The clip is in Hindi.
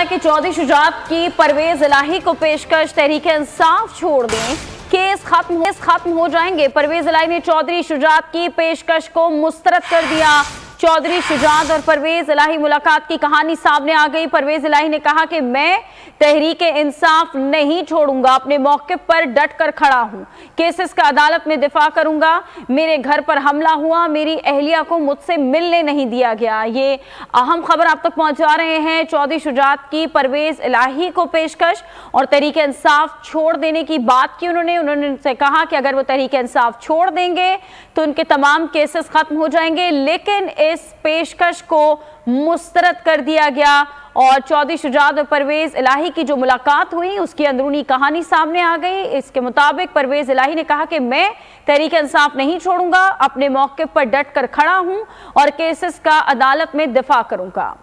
है कि चौधरी शुजात की परवेज इलाही को पेशकश तहरीक इंसाफ छोड़ दें, केस खत्म हो जाएंगे। परवेज इलाही ने चौधरी शुजात की पेशकश को मुस्तरद कर दिया। चौधरी शुजात और परवेज इलाही मुलाकात की कहानी सामने आ गई। परवेज इलाही ने कहा कि मैं तहरीक इंसाफ नहीं छोड़ूंगा, अपने मौके पर डट कर खड़ा हूं, केसेस का अदालत में दिफा करूंगा। मेरे घर पर हमला हुआ, मेरी अहलिया को मुझसे मिलने नहीं दिया गया। ये अहम खबर आप तक पहुंचा रहे हैं। चौधरी शुजात की परवेज इलाही को पेशकश और तहरीक इंसाफ छोड़ देने की बात की उन्होंने उनसे कहा कि अगर वो तहरीक इंसाफ छोड़ देंगे तो उनके तमाम केसेस खत्म हो जाएंगे, लेकिन इस पेशकश को मुस्तरद कर दिया गया। और चौधरी शुजात और परवेज इलाही की जो मुलाकात हुई उसकी अंदरूनी कहानी सामने आ गई। इसके मुताबिक परवेज इलाही ने कहा कि मैं तहरीक इंसाफ नहीं छोड़ूंगा, अपने मौके पर डट कर खड़ा हूं और केसेस का अदालत में दिफा करूंगा।